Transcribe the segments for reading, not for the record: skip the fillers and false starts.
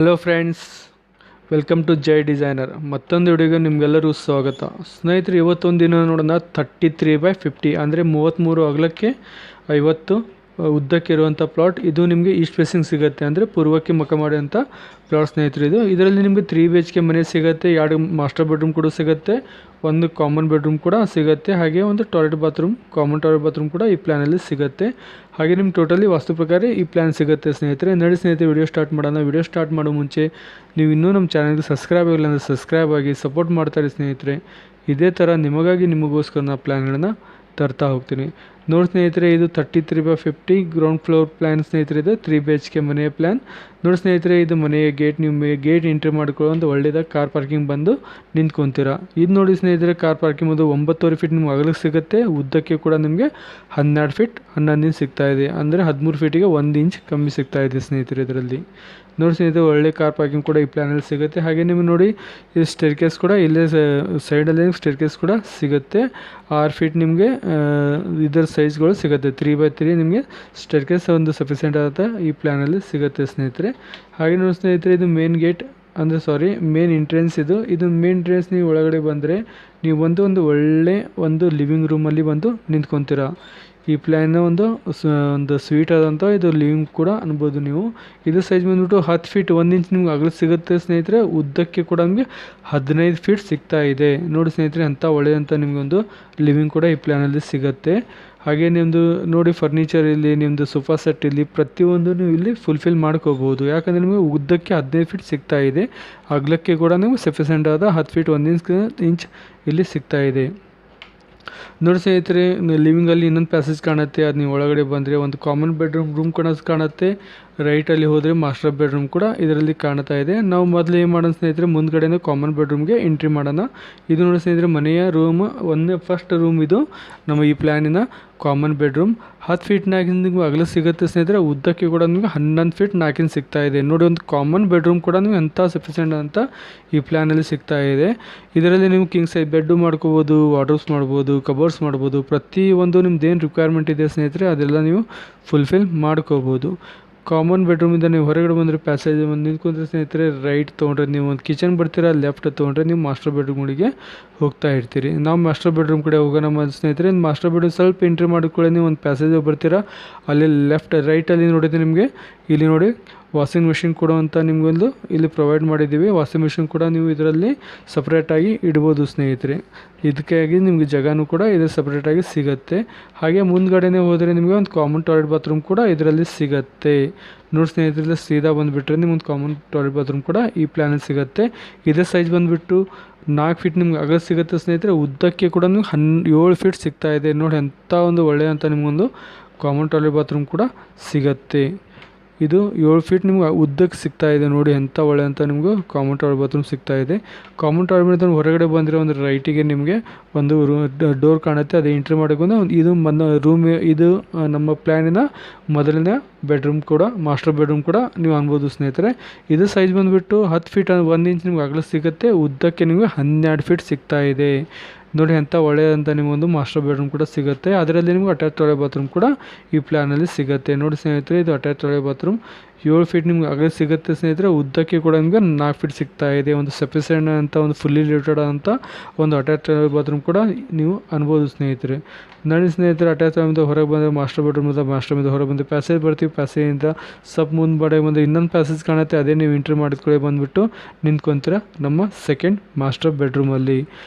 Hello friends, welcome to Jai designer. ಮತ್ತೊಂದು ವಿಡಿಯೋಗೆ ನಿಮಗೆಲ್ಲರೂ ಸ್ವಾಗತ. ಸ್ನೇಹಿತರೆ, ಇವತ್ತೊಂದು ದಿನ ನೋಡೋಣ 33/50 ಅಂದರೆ 33 ಅಗಲಕ್ಕೆ 50 ಉದ್ದಕ್ಕೆ ಇರುವಂಥ ಪ್ಲಾಟ್. ಇದು ನಿಮಗೆ ಈಸ್ಟ್ ಫೇಸಿಂಗ್ ಸಿಗುತ್ತೆ, ಅಂದರೆ ಪೂರ್ವಕ್ಕೆ ಮುಖ ಮಾಡುವಂಥ ಪ್ಲಾಟ್ ಸ್ನೇಹಿತರೆ. ಇದರಲ್ಲಿ ನಿಮಗೆ 3 BHK ಮನೆ ಸಿಗುತ್ತೆ, 2 ಮಾಸ್ಟರ್ ಬೆಡ್ರೂಮ್ ಕೂಡ ಸಿಗುತ್ತೆ, ಒಂದು ಕಾಮನ್ ಬೆಡ್ರೂಮ್ ಕೂಡ ಸಿಗುತ್ತೆ, ಹಾಗೆ ಒಂದು toilet bathroom, common toilet bathroom ಕೂಡ ಈ ಪ್ಲ್ಯಾನಲ್ಲಿ ಸಿಗುತ್ತೆ. ಹಾಗೆ ನಿಮ್ಗೆ ಟೋಟಲಿ ವಾಸ್ತು ಪ್ರಕಾರ ಈ ಪ್ಲ್ಯಾನ್ ಸಿಗುತ್ತೆ ಸ್ನೇಹಿತರೆ. ನೋಡಿ ಸ್ನೇಹಿತರೆ, ವಿಡಿಯೋ ಸ್ಟಾರ್ಟ್ ಮಾಡೋಣ. ವಿಡಿಯೋ ಸ್ಟಾರ್ಟ್ ಮಾಡೋ ಮುಂಚೆ ನೀವು ಇನ್ನೂ ನಮ್ಮ ಚಾನಲ್ಗೆ ಸಬ್ಸ್ಕ್ರೈಬ್ ಆಗಿಲ್ಲ ಅಂದರೆ ಸಬ್ಸ್ಕ್ರೈಬ್ ಆಗಿ ಸಪೋರ್ಟ್ ಮಾಡ್ತಾರೆ ಸ್ನೇಹಿತರೆ. ಇದೇ ಥರ ನಿಮಗೋಸ್ಕರ ನಾನು ಪ್ಲ್ಯಾನ್ಗಳನ್ನು ತರ್ತಾ ಹೋಗ್ತೀನಿ. ನೋಡಿ ಸ್ನೇಹಿತರೆ, ಇದು 33/50 ಗ್ರೌಂಡ್ ಫ್ಲೋರ್ ಪ್ಲ್ಯಾನ್ ಸ್ನೇಹಿತರೆ. ಇದು 3 BHK ಮನೆಯ ಪ್ಲ್ಯಾನ್. ನೋಡಿ ಸ್ನೇಹಿತರೆ, ಇದು ಮನೆಯ ಗೇಟ್. ನೀವು ಗೇಟ್ ಎಂಟ್ರಿ ಮಾಡ್ಕೊಳ್ಳೋ ಒಂದು ಒಳ್ಳೆಯದಾಗಿ ಕಾರ್ ಪಾರ್ಕಿಂಗ್ ಬಂದು ನಿಂತ್ಕೊತೀರಾ. ಇದು ನೋಡಿ ಸ್ನೇಹಿತರೆ, ಕಾರ್ ಪಾರ್ಕಿಂಗ್ ಒಂದು 9.5 ಫೀಟ್ ನಿಮ್ಗೆ ಅಗಲಕ್ಕೆ ಸಿಗುತ್ತೆ. ಉದ್ದಕ್ಕೆ ಕೂಡ ನಿಮಗೆ 12 ಫೀಟ್ 11 ಇಂಚ್ ಸಿಗ್ತಾ ಇದೆ, ಅಂದರೆ 13 ಫೀಟಿಗೆ 1 ಇಂಚ್ ಕಮ್ಮಿ ಸಿಗ್ತಾ ಇದೆ ಸ್ನೇಹಿತರೆ. ಇದರಲ್ಲಿ ನೋಡಿ ಸ್ನೇಹಿತರೆ, ಒಳ್ಳೆ ಕಾರ್ ಪಾರ್ಕಿಂಗ್ ಕೂಡ ಈ ಪ್ಲ್ಯಾನಲ್ಲಿ ಸಿಗುತ್ತೆ. ಹಾಗೆ ನಿಮಗೆ ನೋಡಿ, ಈ ಸ್ಟೇರ್ಕೇಸ್ ಕೂಡ ಇಲ್ಲೇ ಸೈಡಲ್ಲಿ ಸ್ಟೇರ್ಕೇಸ್ ಕೂಡ ಸಿಗುತ್ತೆ. 6 ಫೀಟ್ ನಿಮಗೆ ಇದರ ಸೈಜ್ಗಳು ಸಿಗುತ್ತೆ. 3x3 ನಿಮಗೆ ಸ್ಟೇರ್ಕೇಸ್ ಒಂದು ಸಫಿಷಿಯೆಂಟ್ ಆದ ಈ ಪ್ಲ್ಯಾನಲ್ಲಿ ಸಿಗುತ್ತೆ ಸ್ನೇಹಿತರೆ. ಹಾಗೆ ನೋಡಿ ಸ್ನೇಹಿತರೆ, ಇದು ಮೇನ್ ಗೇಟ್ ಮೇನ್ ಎಂಟ್ರೆನ್ಸ್. ಇದು ಮೇನ್ ಎಂಟ್ರೆನ್ಸ್. ನೀವು ಒಳಗಡೆ ಬಂದರೆ ನೀವು ಒಂದು ಒಳ್ಳೆ ಒಂದು ಲಿವಿಂಗ್ ರೂಮಲ್ಲಿ ಬಂದು ನಿಂತ್ಕೊತೀರಾ. ಈ ಪ್ಲ್ಯಾನ್ ಒಂದು ಸ್ವೀಟ್ ಆದಂಥ ಇದು ಲಿವಿಂಗ್ ಕೂಡ ಅನ್ಬೋದು ನೀವು. ಇದು ಸೈಜ್ ಬಂದ್ಬಿಟ್ಟು 10 ಫೀಟ್ 1 ಇಂಚ್ ನಿಮ್ಗೆ ಅಗಲ ಸಿಗುತ್ತೆ ಸ್ನೇಹಿತರೆ. ಉದ್ದಕ್ಕೆ ಕೂಡ ನಿಮಗೆ 15 ಫೀಟ್ ಸಿಗ್ತಾ ಇದೆ. ನೋಡಿ ಸ್ನೇಹಿತರೆ, ಅಂಥ ಒಳ್ಳೆಯದಂಥ ನಿಮಗೊಂದು ಲಿವಿಂಗ್ ಕೂಡ ಈ ಪ್ಲ್ಯಾನಲ್ಲಿ ಸಿಗುತ್ತೆ. ಹಾಗೆ ನಿಮ್ಮದು ನೋಡಿ, ಫರ್ನಿಚರ್ ಇಲ್ಲಿ, ನಿಮ್ಮದು ಸೋಫಾ ಸೆಟ್ ಇಲ್ಲಿ, ಪ್ರತಿಯೊಂದು ನೀವು ಇಲ್ಲಿ ಫುಲ್ಫಿಲ್ ಮಾಡ್ಕೋಬೋದು. ಯಾಕಂದರೆ ನಿಮಗೆ ಉದ್ದಕ್ಕೆ 15 ಫೀಟ್ ಸಿಗ್ತಾ ಇದೆ, ಅಗಲಕ್ಕೆ ಕೂಡ ನಿಮಗೆ ಸಫಿಷಿಯೆಂಟ್ ಆದ 10 ಫೀಟ್ 1 ಇಂಚ್ ಇಲ್ಲಿ ಸಿಗ್ತಾ ಇದೆ. ನೋಡಿ ಸ್ನೇಹಿತರೆ, ಲಿವಿಂಗಲ್ಲಿ ಇನ್ನೊಂದು ಪ್ಯಾಸೇಜ್ ಕಾಣುತ್ತೆ. ಅದು ನೀವು ಒಳಗಡೆ ಬಂದರೆ ಒಂದು ಕಾಮನ್ ರೂಮ್ ಕೂಡ ಕಾಣುತ್ತೆ. ರೈಟಲ್ಲಿ ಹೋದರೆ ಮಾಸ್ಟರ್ ಬೆಡ್ರೂಮ್ ಕೂಡ ಇದರಲ್ಲಿ ಕಾಣ್ತಾ ಇದೆ. ನಾವು ಮೊದಲು ಏನು ಮಾಡೋಣ ಸ್ನೇಹಿತರೆ, ಮುಂದ್ಗಡೆನೇ ಕಾಮನ್ ಬೆಡ್ರೂಮ್ಗೆ ಎಂಟ್ರಿ ಮಾಡೋಣ. ಇದು ನೋಡಿ ಸ್ನೇಹಿತರೆ, ಮನೆಯ ರೂಮ್ ಫಸ್ಟ್ ರೂಮ್. ಇದು ನಮ್ಮ ಈ ಪ್ಲ್ಯಾನಿನ ಕಾಮನ್ ಬೆಡ್ರೂಮ್. 10 ಫೀಟ್ 4 ನಿಮಗೆ ಅಗಲ ಸಿಗುತ್ತೆ ಸ್ನೇಹಿತರೆ. ಉದ್ದಕ್ಕೆ ಕೂಡ ನಿಮಗೆ 11 ಫೀಟ್ 4 ಸಿಗ್ತಾ ಇದೆ. ನೋಡಿ, ಒಂದು ಕಾಮನ್ ಬೆಡ್ರೂಮ್ ಕೂಡ ನಿಮಗೆ ಎಂಥ ಸಫಿಷಿಯೆಂಟ್ ಅಂತ ಈ ಪ್ಲ್ಯಾನಲ್ಲಿ ಸಿಗ್ತಾ ಇದೆ. ಇದರಲ್ಲಿ ನೀವು ಕಿಂಗ್ ಸೈಜ್ ಬೆಡ್ಡು ಮಾಡ್ಕೋಬೋದು, ವಾರ್ಡ್ರೋಬ್ಸ್ ಮಾಡ್ಬೋದು, ಕಬೋರ್ಡ್ಸ್ ಮಾಡ್ಬೋದು. ಪ್ರತಿಯೊಂದು ನಿಮ್ದು ಏನು ರಿಕ್ವೈರ್ಮೆಂಟ್ ಇದೆ ಸ್ನೇಹಿತರೆ, ಅದೆಲ್ಲ ನೀವು ಫುಲ್ಫಿಲ್ ಮಾಡ್ಕೋಬೋದು. ಕಾಮನ್ ಬೆಡ್ರೂಮಿಂದ ನೀವು ಹೊರಗಡೆ ಬಂದರೆ ಪ್ಯಾಸೇಜ್ ಒಂದು ನಿಂತ್ಕೊಂಡ್ರೆ ಸ್ನೇಹಿತರೆ, ರೈಟ್ ತೊಗೊಂಡ್ರೆ ನೀವು ಒಂದು ಕಿಚನ್ ಬರ್ತೀರಾ, ಲೆಫ್ಟ್ ತೊಗೊಂಡ್ರೆ ನೀವು ಮಾಸ್ಟರ್ ಬೆಡ್ರೂಮ್ಗಳಿಗೆ ಹೋಗ್ತಾ ಇರ್ತೀರಿ. ನಾವು ಮಾಸ್ಟರ್ ಬೆಡ್ರೂಮ್ ಕಡೆ ಹೋಗೋಣ ಸ್ನೇಹಿತರೆ. ಮಾಸ್ಟರ್ ಬೆಡ್ರೂಮ್ ಸ್ವಲ್ಪ ಎಂಟ್ರಿ ಮಾಡಿಕೊಳ್ಳಿ, ನೀವು ಒಂದು ಪ್ಯಾಸೇಜ್ ಬರ್ತೀರಾ. ಅಲ್ಲಿ ರೈಟಲ್ಲಿ ನೋಡಿದ್ರೆ ನಿಮಗೆ ಇಲ್ಲಿ ನೋಡಿ ವಾಷಿಂಗ್ ಮಿಷಿನ್ ಕೊಡುವಂಥ ನಿಮಗೊಂದು ಇಲ್ಲಿ ಪ್ರೊವೈಡ್ ಮಾಡಿದ್ದೀವಿ. ವಾಷಿಂಗ್ ಮಿಷಿನ್ ಕೂಡ ನೀವು ಇದರಲ್ಲಿ ಸಪ್ರೇಟಾಗಿ ಇಡ್ಬೋದು ಸ್ನೇಹಿತರೆ. ಇದಕ್ಕಾಗಿ ನಿಮಗೆ ಜಾಗನೂ ಕೂಡ ಇದು ಸಪ್ರೇಟಾಗಿ ಸಿಗುತ್ತೆ. ಹಾಗೆ ಮುಂದ್ಗಡೆನೇ ಹೋದರೆ ನಿಮಗೆ ಒಂದು ಕಾಮನ್ ಟಾಯ್ಲೆಟ್ ಬಾತ್ರೂಮ್ ಕೂಡ ಇದರಲ್ಲಿ ಸಿಗುತ್ತೆ. ನೋಡಿ ಸ್ನೇಹಿತರೆ, ಸೀದಾ ಬಂದುಬಿಟ್ರೆ ನಿಮ್ಗೆ ಕಾಮನ್ ಟಾಯ್ಲೆಟ್ ಬಾತ್ರೂಮ್ ಕೂಡ ಈ ಪ್ಲ್ಯಾನಲ್ಲಿ ಸಿಗುತ್ತೆ. ಇದೇ ಸೈಜ್ ಬಂದುಬಿಟ್ಟು 4 ಫೀಟ್ ನಿಮ್ಗೆ ಅಗಲ ಸಿಗುತ್ತೆ ಸ್ನೇಹಿತರೆ. ಉದ್ದಕ್ಕೆ ಕೂಡ ನಿಮ್ಗೆ 7 ಫೀಟ್ ಸಿಗ್ತಾ ಇದೆ. ನೋಡಿ, ಎಂಥ ಒಂದು ಒಳ್ಳೆಯಂಥ ನಿಮಗೊಂದು ಕಾಮನ್ ಟಾಯ್ಲೆಟ್ ಬಾತ್ರೂಮ್ ಕೂಡ ಸಿಗುತ್ತೆ. ಇದು 7 ಫೀಟ್ ನಿಮ್ಗೆ ಉದ್ದಕ್ಕೆ ಸಿಗ್ತಾ ಇದೆ. ನೋಡಿ, ಎಂಥ ಒಳ್ಳೆ ಅಂತ ನಿಮಗೂ ಕಾಮನ್ ಟಾಯ್ಲೆಟ್ ಬಾತ್ರೂಮ್ ಸಿಗ್ತಾ ಇದೆ. ಕಾಮನ್ ಟಾಯ್ಲೆಟ್ ಹೊರಗಡೆ ಬಂದರೆ ಒಂದು ರೈಟಿಗೆ ನಿಮಗೆ ಒಂದು ಡೋರ್ ಕಾಣುತ್ತೆ. ಅದು ಎಂಟ್ರಿ ಮಾಡೋಕ್ಕೊಂದು ಇದು ರೂಮ್. ಇದು ನಮ್ಮ ಪ್ಲ್ಯಾನಿನ ಮೊದಲನೇ ಬೆಡ್ರೂಮ್ ಕೂಡ, ಮಾಸ್ಟರ್ ಬೆಡ್ರೂಮ್ ಕೂಡ ನೀವು ಅನ್ಬೋದು ಸ್ನೇಹಿತರೆ. ಇದು ಸೈಜ್ ಬಂದುಬಿಟ್ಟು 10 ಫೀಟ್ 1 ಇಂಚ್ ನಿಮ್ಗೆ ಅಗಲ ಸಿಗುತ್ತೆ. ಉದ್ದಕ್ಕೆ ನಿಮಗೆ 12 ಫೀಟ್ ಸಿಗ್ತಾ ಇದೆ. ನೋಡಿ, ಎಂಥ ಒಳ್ಳೆಯದಂಥ ನಿಮಗೊಂದು ಮಾಸ್ಟರ್ ಬೆಡ್ರೂಮ್ ಕೂಡ ಸಿಗುತ್ತೆ. ಅದರಲ್ಲಿ ನಿಮ್ಗೆ ಅಟ್ಯಾಚ್ ಟಾಯ್ಲೆಟ್ ಬಾತ್ರೂಮ್ ಕೂಡ ಈ ಪ್ಲ್ಯಾನಲ್ಲಿ ಸಿಗುತ್ತೆ. ನೋಡಿ ಸ್ನೇಹಿತರೆ, ಇದು ಅಟ್ಯಾಚ್ ಟಾಯ್ಲೆಟ್ ಬಾತ್ರೂಮ್ 7 ಫೀಟ್ ನಿಮ್ಗೆ ಅಗಲ ಸಿಗುತ್ತೆ ಸ್ನೇಹಿತರೆ. ಉದ್ದಕ್ಕೆ ಕೂಡ ನಿಮಗೆ 4 ಫೀಟ್ ಸಿಗ್ತಾ ಇದೆ. ಒಂದು ಸಫಿಷಿಯೆಂಟ್ ಅಂತ ಒಂದು ಫುಲ್ಲಿ ಲಿಮಿಟೆಡ್ ಅಂತ ಒಂದು ಅಟ್ಯಾಚ್ ಟಾಯ್ಲೆಟ್ ಬಾತ್ರೂಮ್ ಕೂಡ ನೀವು ಅನ್ಬೋದು ಸ್ನೇಹಿತರೆ. ನೋಡಿ ಸ್ನೇಹಿತರೆ, ಅಟ್ಯಾಚ್ ಟಾಯ್ಲೆಟ್ ಹೊರಗೆ ಬಂದರೆ ಮಾಸ್ಟರ್ ಬೆಡ್ರೂಮಿಂದ ಹೊರಗೆ ಬಂದು ಪ್ಯಾಸೇಜ್ ಬರ್ತೀವಿ. ಪ್ಯಾಸೇಜಿಂದ ಸ್ವಲ್ಪ ಮುಂದೆ ಬಂದು ಇನ್ನೊಂದು ಪ್ಯಾಸೇಜ್ ಕಾಣುತ್ತೆ. ಅದೇ ನೀವು ಎಂಟ್ರಿ ಮಾಡಿದ್ಕೊಳ್ಳಿ ಬಂದುಬಿಟ್ಟು ನಿಂತ್ಕೊಂತೀರ ನಮ್ಮ ಸೆಕೆಂಡ್ ಮಾಸ್ಟರ್ ಬೆಡ್ರೂಮಲ್ಲಿ.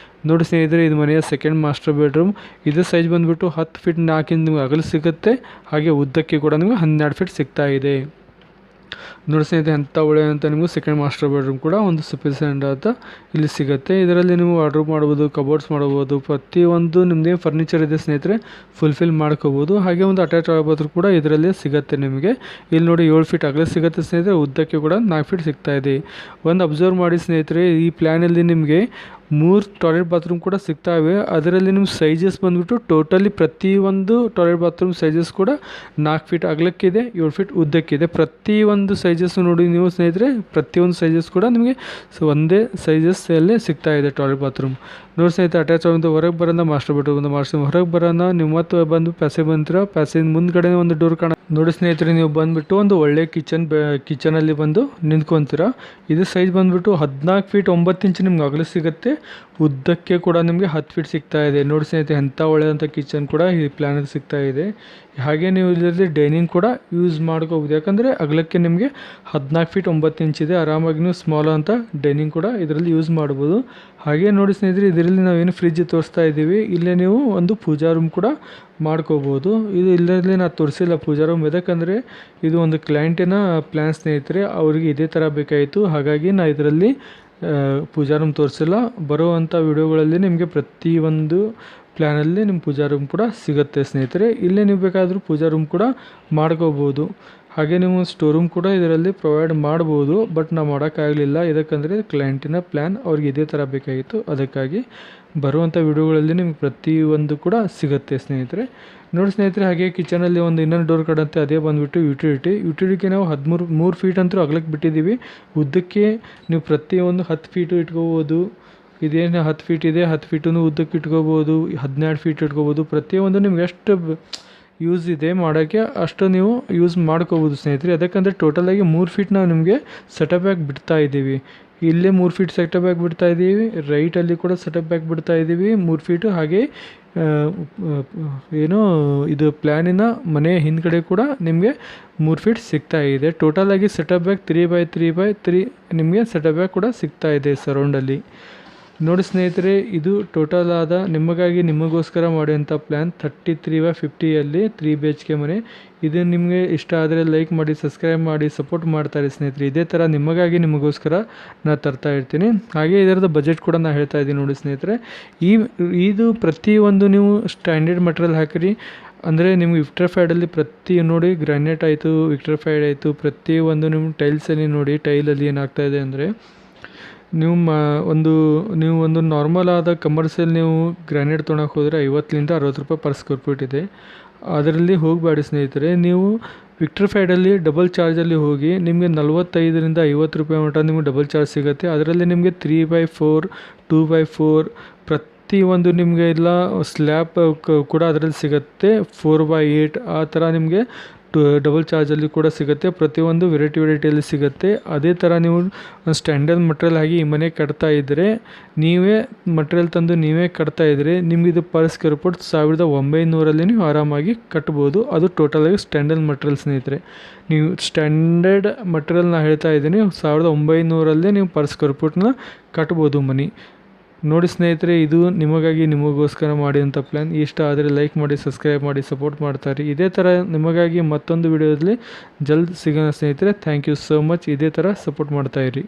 ನೋಡಿ ಸ್ನೇಹಿತರೆ, ಇದು ಮನೆಯ ಸೆಕೆಂಡ್ ಮಾಸ್ಟರ್ ಬೆಡ್ರೂಮ್. ಇದು ಸೈಜ್ ಬಂದುಬಿಟ್ಟು 10 ಫೀಟ್ 4 ಇಂಚ್ ನಿಮ್ಗೆ ಅಗಲ ಸಿಗುತ್ತೆ. ಹಾಗೆ ಉದ್ದಕ್ಕೆ ಕೂಡ ನಿಮಗೆ 12 ಫೀಟ್ ಸಿಗ್ತಾ ಇದೆ. ನೋಡಿ ಸ್ನೇಹಿತರೆ, ಎಂಥ ಒಳ್ಳೆಯಂಥ ನಿಮಗೂ ಸೆಕೆಂಡ್ ಮಾಸ್ಟರ್ ಬೆಡ್ರೂಮ್ ಕೂಡ ಒಂದು ಸಫಿಷಿಯೆಂಟ್ ಅಂತ ಇಲ್ಲಿ ಸಿಗುತ್ತೆ. ಇದರಲ್ಲಿ ನೀವು ವಾರ್ಡ್ರೋಬ್ ಮಾಡ್ಬೋದು, ಕಬೋರ್ಡ್ಸ್ ಮಾಡ್ಬೋದು, ಪ್ರತಿಯೊಂದು ನಿಮ್ಮದೇ ಫರ್ನಿಚರ್ ಇದೆ ಸ್ನೇಹಿತರೆ ಫುಲ್ಫಿಲ್ ಮಾಡ್ಕೋಬೋದು. ಹಾಗೆ ಒಂದು ಅಟ್ಯಾಚ್ ಬಾತ್ರೂಮ್ ಕೂಡ ಇದರಲ್ಲಿ ಸಿಗುತ್ತೆ ನಿಮಗೆ. ಇಲ್ಲಿ ನೋಡಿ 7 ಫೀಟ್ ಅಗಲ ಸಿಗುತ್ತೆ ಸ್ನೇಹಿತರೆ. ಉದ್ದಕ್ಕೆ ಕೂಡ 4 ಫೀಟ್ ಸಿಗ್ತಾ ಇದೆ. ಒಂದು ಅಬ್ಸರ್ವ್ ಮಾಡಿ ಸ್ನೇಹಿತರೆ, ಈ ಪ್ಲ್ಯಾನಲ್ಲಿ ನಿಮಗೆ 3 ಟಾಯ್ಲೆಟ್ ಬಾತ್ರೂಮ್ ಕೂಡ ಸಿಗ್ತಾವೆ. ಅದರಲ್ಲಿ ನಿಮ್ಮ ಸೈಜಸ್ ಬಂದುಬಿಟ್ಟು ಟೋಟಲಿ ಪ್ರತಿಯೊಂದು ಟಾಯ್ಲೆಟ್ ಬಾತ್ರೂಮ್ ಸೈಜಸ್ ಕೂಡ 4 ಫೀಟ್ ಅಗಲಕ್ಕಿದೆ, 7 ಫೀಟ್ ಉದ್ದಕ್ಕಿದೆ. ಪ್ರತಿಯೊಂದು ಸೈಜಸ್ ನೋಡಿ ನೀವು ಸ್ನೇಹಿತರೆ, ಪ್ರತಿಯೊಂದು ಸೈಜಸ್ ಕೂಡ ನಿಮಗೆ ಒಂದೇ ಸೈಜಸ್ಸಲ್ಲೇ ಸಿಗ್ತಾ ಇದೆ ಟಾಯ್ಲೆಟ್ ಬಾತ್ರೂಮ್. ನೋಡಿ ಸ್ನೇಹಿತರೆ, ಅಟ್ಯಾಚ್ ಆಗೋದು ಹೊರಗೆ ಬರೋಣ, ಮಾಸ್ಟರ್ ಬೆಡ್ರೂಮ್ ಒಂದು ಹೊರಗೆ ಬರೋಣ. ನೀವು ಮತ್ತೆ ಬಂದು ಪ್ಯಾಸೇಜ್ ಬಂತೀರ, ಪ್ಯಾಸೇಜ್ ಮುಂದ್ಗಡೆ ಒಂದು ಡೋರ್ ಕಾಣ. ನೋಡಿ ಸ್ನೇಹಿತರೆ, ನೀವು ಬಂದುಬಿಟ್ಟು ಒಂದು ಒಳ್ಳೆ ಕಿಚನಲ್ಲಿ ಬಂದು ನಿಂತ್ಕೊತೀರ. ಇದು ಸೈಜ್ ಬಂದುಬಿಟ್ಟು 14 ಫೀಟ್ 9 ಇಂಚ್ ನಿಮ್ಗೆ ಅಗಲ ಸಿಗುತ್ತೆ. ಉದ್ದಕ್ಕೆ ಕೂಡ ನಿಮಗೆ 10 ಫೀಟ್ ಸಿಗ್ತಾ ಇದೆ. ನೋಡಿ ಸ್ನೇಹಿತರೆ, ಎಂಥ ಒಳ್ಳೆಯದಂಥ ಕಿಚನ್ ಕೂಡ ಈ ಪ್ಲ್ಯಾನಲ್ಲಿ ಸಿಗ್ತಾ ಇದೆ. ಹಾಗೆ ನೀವು ಇದರಲ್ಲಿ ಡೈನಿಂಗ್ ಕೂಡ ಯೂಸ್ ಮಾಡ್ಕೋಬೋದು, ಯಾಕಂದರೆ ಅಗಲಕ್ಕೆ ನಿಮಗೆ 14 ಫೀಟ್ 9 ಇಂಚ್ ಇದೆ. ಆರಾಮಾಗಿ ನೀವು ಸ್ಮಾಲ್ ಅಂತ ಡೈನಿಂಗ್ ಕೂಡ ಇದರಲ್ಲಿ ಯೂಸ್ ಮಾಡ್ಬೋದು. ಹಾಗೆ ನೋಡಿ ಸ್ನೇಹಿತರೆ, ಇದರಲ್ಲಿ ನಾವೇನು ಫ್ರಿಜ್ ತೋರಿಸ್ತಾ ಇದ್ದೀವಿ, ಇಲ್ಲೇ ನೀವು ಒಂದು ಪೂಜಾ ರೂಮ್ ಕೂಡ ಮಾಡ್ಕೋಬೋದು. ಇದು ಇಲ್ಲದಲ್ಲಿ ನಾನು ತೋರಿಸಿಲ್ಲ ಪೂಜಾ ರೂಮ್, ಯಾಕಂದರೆ ಇದು ಒಂದು ಕ್ಲೈಂಟಿನ ಪ್ಲ್ಯಾನ್ ಸ್ನೇಹಿತರೆ, ಅವರಿಗೆ ಇದೇ ಥರ ಬೇಕಾಯಿತು. ಹಾಗಾಗಿ ನಾನು ಇದರಲ್ಲಿ ಪೂಜಾ ರೂಮ್ ತೋರಿಸಿಲ್ಲ. ಬರುವಂಥ ವಿಡಿಯೋಗಳಲ್ಲಿ ನಿಮಗೆ ಪ್ರತಿಯೊಂದು ಪ್ಲ್ಯಾನಲ್ಲಿ ನಿಮ್ಮ ಪೂಜಾ ರೂಮ್ ಕೂಡ ಸಿಗುತ್ತೆ ಸ್ನೇಹಿತರೆ. ಇಲ್ಲೇ ನೀವು ಬೇಕಾದರೂ ಪೂಜಾ ರೂಮ್ ಕೂಡ ಮಾಡ್ಕೋಬೋದು. ಹಾಗೆ ನೀವು ಸ್ಟೋರ್ ರೂಮ್ ಕೂಡ ಇದರಲ್ಲಿ ಪ್ರೊವೈಡ್ ಮಾಡ್ಬೋದು, ಬಟ್ ನಾವು ಮಾಡೋಕ್ಕಾಗಲಿಲ್ಲ. ಇದಕ್ಕಂದರೆ ಕ್ಲೈಂಟಿನ ಪ್ಲ್ಯಾನ್ ಅವ್ರಿಗೆ ಇದೇ ಥರ ಬೇಕಾಗಿತ್ತು. ಅದಕ್ಕಾಗಿ ಬರುವಂಥ ವಿಡಿಯೋಗಳಲ್ಲಿ ನಿಮ್ಗೆ ಪ್ರತಿಯೊಂದು ಕೂಡ ಸಿಗುತ್ತೆ ಸ್ನೇಹಿತರೆ. ನೋಡಿ ಸ್ನೇಹಿತರೆ, ಹಾಗೆ ಕಿಚನಲ್ಲಿ ಒಂದು ಇನ್ನೊಂದು ಡೋರ್ ಕಡಂತೆ, ಅದೇ ಬಂದುಬಿಟ್ಟು ಯುಟಿಲಿಟಿಗೆ ನಾವು 3 ಫೀಟ್ ಅಂತೂ ಅಗಲಕ್ಕೆ ಬಿಟ್ಟಿದ್ದೀವಿ. ಉದ್ದಕ್ಕೆ ನೀವು ಪ್ರತಿಯೊಂದು 10 ಫೀಟು ಇಟ್ಕೋಬೋದು. ಇದೇನು 10 ಫೀಟ್ ಇದೆ, 10 ಫೀಟೂ ಉದ್ದಕ್ಕೆ ಇಟ್ಕೋಬೋದು, 12 ಫೀಟ್ ಇಟ್ಕೋಬೋದು. ಪ್ರತಿಯೊಂದು ನಿಮ್ಗೆ ಎಷ್ಟು ಯೂಸ್ ಇದೆ ಮಾಡೋಕ್ಕೆ ಅಷ್ಟು ನೀವು ಯೂಸ್ ಮಾಡ್ಕೋಬೋದು ಸ್ನೇಹಿತರೆ. ಅದಕ್ಕಂದರೆ ಟೋಟಲಾಗಿ 3 ಫೀಟ್ ನಾವು ನಿಮಗೆ ಸೆಟಪ್ ಆಗಿ ಬಿಡ್ತಾ ಇದ್ದೀವಿ. ಇಲ್ಲೇ 3 ಫೀಟ್ ಸೆಟಪ್ ಆಗಿ ಬಿಡ್ತಾ ಇದ್ದೀವಿ, ರೈಟಲ್ಲಿ ಕೂಡ ಸೆಟಪ್ ಆಗಿ ಬಿಡ್ತಾ ಇದ್ದೀವಿ 3 ಫೀಟು. ಹಾಗೆ ಏನು ಇದು ಪ್ಲ್ಯಾನಿನ ಮನೆ ಹಿಂದ್ಗಡೆ ಕೂಡ ನಿಮಗೆ 3 ಫೀಟ್ ಸಿಗ್ತಾ ಇದೆ. ಟೋಟಲಾಗಿ ಸೆಟಪ್ ಬ್ಯಾಗ್ 3x3x3 ನಿಮಗೆ ಸೆಟಪ್ ಬ್ಯಾಗ್ ಕೂಡ ಸಿಗ್ತಾ ಇದೆ ಸರೌಂಡಲ್ಲಿ. ನೋಡಿ ಸ್ನೇಹಿತರೆ, ಇದು ಟೋಟಲ್ ಆದ ನಿಮಗೋಸ್ಕರ ಮಾಡುವಂಥ ಪ್ಲ್ಯಾನ್ 33/50ಯಲ್ಲಿ 3 BHK ಮನೆ. ಇದು ನಿಮಗೆ ಇಷ್ಟ ಆದರೆ ಲೈಕ್ ಮಾಡಿ, ಸಬ್ಸ್ಕ್ರೈಬ್ ಮಾಡಿ, ಸಪೋರ್ಟ್ ಮಾಡ್ತಾರೆ ಸ್ನೇಹಿತರೆ. ಇದೇ ಥರ ನಿಮಗೋಸ್ಕರ ನಾನು ತರ್ತಾ ಇರ್ತೀನಿ. ಹಾಗೆ ಇದರದ್ದು ಬಜೆಟ್ ಕೂಡ ನಾನು ಹೇಳ್ತಾ ಇದ್ದೀನಿ ನೋಡಿ ಸ್ನೇಹಿತರೆ. ಇದು ಪ್ರತಿಯೊಂದು ನೀವು ಸ್ಟ್ಯಾಂಡರ್ಡ್ ಮೆಟೀರಿಯಲ್ ಹಾಕಿರಿ ಅಂದರೆ ನಿಮ್ಗೆ ವಿಕ್ಟ್ರಿಫೈಡಲ್ಲಿ ನೋಡಿ ಗ್ರಾನೈಟ್ ಆಯಿತು, ವಿಕ್ಟ್ರಿಫೈಡ್ ಆಯಿತು, ಪ್ರತಿಯೊಂದು ನಿಮ್ಮ ಟೈಲ್ಸಲ್ಲಿ ನೋಡಿ, ಟೈಲಲ್ಲಿ ಏನಾಗ್ತಾ ಇದೆ ಅಂದರೆ ನೀವು ಒಂದು ನಾರ್ಮಲ್ ಆದ ಕಮರ್ಷಿಯಲ್ ನೀವು ಗ್ರಾನೈಟ್ ತೊಗೊಳಕ್ಕೆ ಹೋದರೆ 50ರಿಂದ 60 ರೂಪಾಯಿ ಪರ್ ಸ್ಕ್ವೇರ್ ಫೀಟ್ ಇದೆ. ಅದರಲ್ಲಿ ಹೋಗಬೇಡಿ ಸ್ನೇಹಿತರೆ. ನೀವು ವಿಕ್ಟ್ರಿಫೈಡಲ್ಲಿ ಡಬಲ್ ಚಾರ್ಜಲ್ಲಿ ಹೋಗಿ ನಿಮಗೆ 45ರಿಂದ 50 ರೂಪಾಯಿ ಮಟ್ಟ ನಿಮಗೆ ಡಬಲ್ ಚಾರ್ಜ್ ಸಿಗುತ್ತೆ. ಅದರಲ್ಲಿ ನಿಮಗೆ 3x4 2x4 ಪ್ರತಿಯೊಂದು ನಿಮಗೆ ಇಲ್ಲ ಸ್ಲ್ಯಾಬ್ ಕೂಡ ಅದರಲ್ಲಿ ಸಿಗುತ್ತೆ. 4x8 ಆ ಥರ ನಿಮಗೆ ಡಬಲ್ ಚಾರ್ಜಲ್ಲಿ ಕೂಡ ಸಿಗುತ್ತೆ. ಪ್ರತಿಯೊಂದು ವೆರೈಟಿಯಲ್ಲಿ ಸಿಗುತ್ತೆ. ಅದೇ ಥರ ನೀವು ಸ್ಟ್ಯಾಂಡರ್ಡ್ ಮಟ್ರಿಯಲ್ ಆಗಿ ಈ ಮನೆ ಕಟ್ತಾ ಇದ್ದರೆ, ನೀವೇ ಮಟ್ರಿಯಲ್ ತಂದು ನೀವೇ ಕಟ್ತಾ ಇದ್ದರೆ ನಿಮ್ಗೆ ಇದು ಪರ್ ಸ್ಕ್ವೇರ್ ಫೀಟ್ 1900ರಲ್ಲಿ ನೀವು ಆರಾಮಾಗಿ ಕಟ್ಬೋದು. ಅದು ಟೋಟಲಾಗಿ ಸ್ಟ್ಯಾಂಡರ್ಡ್ ಮಟ್ರಿಯಲ್ ಸ್ನೇಹಿತರೆ. ನೀವು ಸ್ಟ್ಯಾಂಡರ್ಡ್ ಮಟ್ರಿಯಲ್ ನಾನು ಹೇಳ್ತಾ ಇದ್ದೀನಿ, 1900ರಲ್ಲಿ ನೀವು ಪರ್ ಸ್ಕ್ವೇರ್ ಫೀಟ್ನ ಕಟ್ಬೋದು ಮನೆ. ನೋಡಿ ಸ್ನೇಹಿತರೆ, ಇದು ನಿಮಗೋಸ್ಕರ ಮಾಡಿದಂಥ ಪ್ಲ್ಯಾನ್. ಇಷ್ಟ ಆದರೆ ಲೈಕ್ ಮಾಡಿ, ಸಬ್ಸ್ಕ್ರೈಬ್ ಮಾಡಿ, ಸಪೋರ್ಟ್ ಮಾಡ್ತಾರೆ. ಇದೇ ಥರ ನಿಮಗಾಗಿ ಮತ್ತೊಂದು ವಿಡಿಯೋದಲ್ಲಿ ಜಲ್ದಿ ಸಿಗೋಣ ಸ್ನೇಹಿತರೆ. Thank you so much. ಇದೇ ಥರ ಸಪೋರ್ಟ್ ಮಾಡ್ತಾಯಿರಿ.